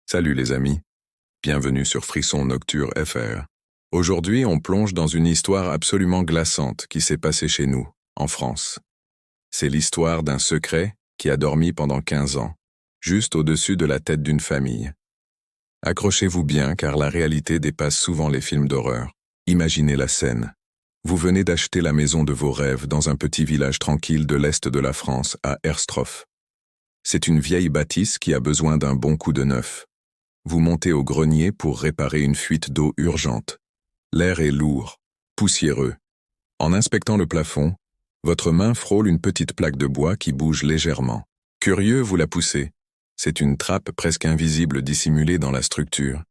Salut les amis, bienvenue sur Frisson Nocturne FR. Aujourd'hui, on plonge dans une histoire absolument glaçante qui s'est passée chez nous, en France. C'est l'histoire d'un secret qui a dormi pendant 15 ans, juste au-dessus de la tête d'une famille. Accrochez-vous bien car la réalité dépasse souvent les films d'horreur. Imaginez la scène. Vous venez d'acheter la maison de vos rêves dans un petit village tranquille de l'est de la France, à Erstroff. C'est une vieille bâtisse qui a besoin d'un bon coup de neuf. Vous montez au grenier pour réparer une fuite d'eau urgente. L'air est lourd, poussiéreux. En inspectant le plafond, votre main frôle une petite plaque de bois qui bouge légèrement. Curieux, vous la poussez. C'est une trappe presque invisible dissimulée dans la structure.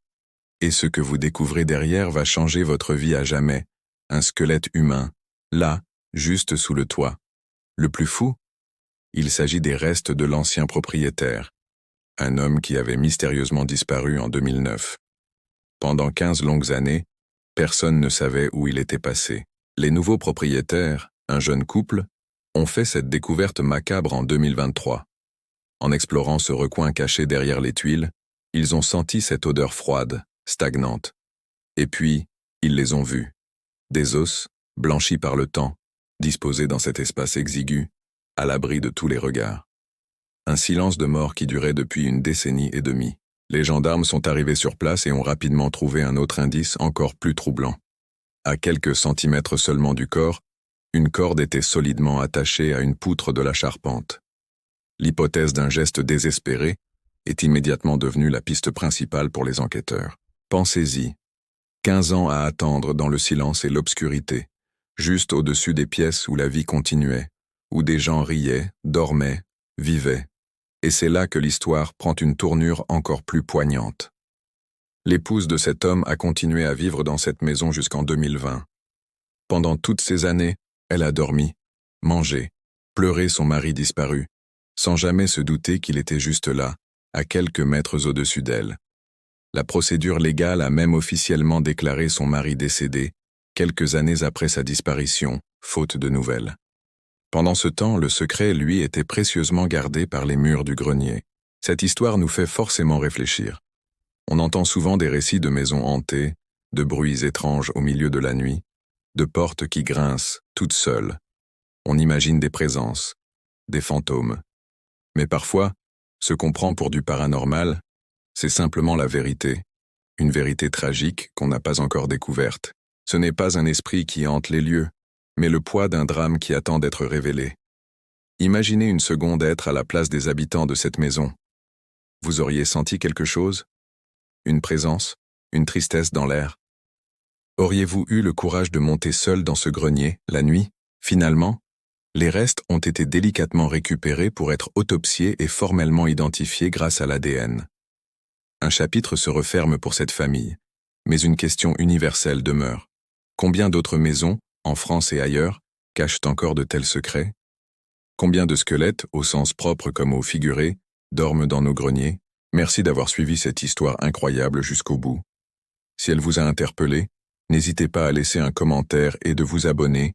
Et ce que vous découvrez derrière va changer votre vie à jamais. Un squelette humain, là, juste sous le toit. Le plus fou, il s'agit des restes de l'ancien propriétaire. Un homme qui avait mystérieusement disparu en 2009. Pendant 15 longues années, personne ne savait où il était passé. Les nouveaux propriétaires, un jeune couple, ont fait cette découverte macabre en 2023. En explorant ce recoin caché derrière les tuiles, ils ont senti cette odeur froide, stagnante. Et puis, ils les ont vus. Des os, blanchis par le temps, disposés dans cet espace exigu, à l'abri de tous les regards. Un silence de mort qui durait depuis une décennie et demie. Les gendarmes sont arrivés sur place et ont rapidement trouvé un autre indice encore plus troublant. À quelques centimètres seulement du corps, une corde était solidement attachée à une poutre de la charpente. L'hypothèse d'un geste désespéré est immédiatement devenue la piste principale pour les enquêteurs. Pensez-y. 15 ans à attendre dans le silence et l'obscurité, juste au-dessus des pièces où la vie continuait, où des gens riaient, dormaient, vivaient. Et c'est là que l'histoire prend une tournure encore plus poignante. L'épouse de cet homme a continué à vivre dans cette maison jusqu'en 2020. Pendant toutes ces années, elle a dormi, mangé, pleuré son mari disparu, sans jamais se douter qu'il était juste là, à quelques mètres au-dessus d'elle. La procédure légale a même officiellement déclaré son mari décédé, quelques années après sa disparition, faute de nouvelles. Pendant ce temps, le secret, lui, était précieusement gardé par les murs du grenier. Cette histoire nous fait forcément réfléchir. On entend souvent des récits de maisons hantées, de bruits étranges au milieu de la nuit, de portes qui grincent, toutes seules. On imagine des présences, des fantômes. Mais parfois, ce qu'on prend pour du paranormal, c'est simplement la vérité. Une vérité tragique qu'on n'a pas encore découverte. Ce n'est pas un esprit qui hante les lieux, mais le poids d'un drame qui attend d'être révélé. Imaginez une seconde être à la place des habitants de cette maison. Vous auriez senti quelque chose? Une présence? Une tristesse dans l'air? Auriez-vous eu le courage de monter seul dans ce grenier, la nuit? Finalement, les restes ont été délicatement récupérés pour être autopsiés et formellement identifiés grâce à l'ADN. Un chapitre se referme pour cette famille, mais une question universelle demeure. Combien d'autres maisons, en France et ailleurs, cachent encore de tels secrets? Combien de squelettes, au sens propre comme au figuré, dorment dans nos greniers? Merci d'avoir suivi cette histoire incroyable jusqu'au bout. Si elle vous a interpellé, n'hésitez pas à laisser un commentaire et de vous abonner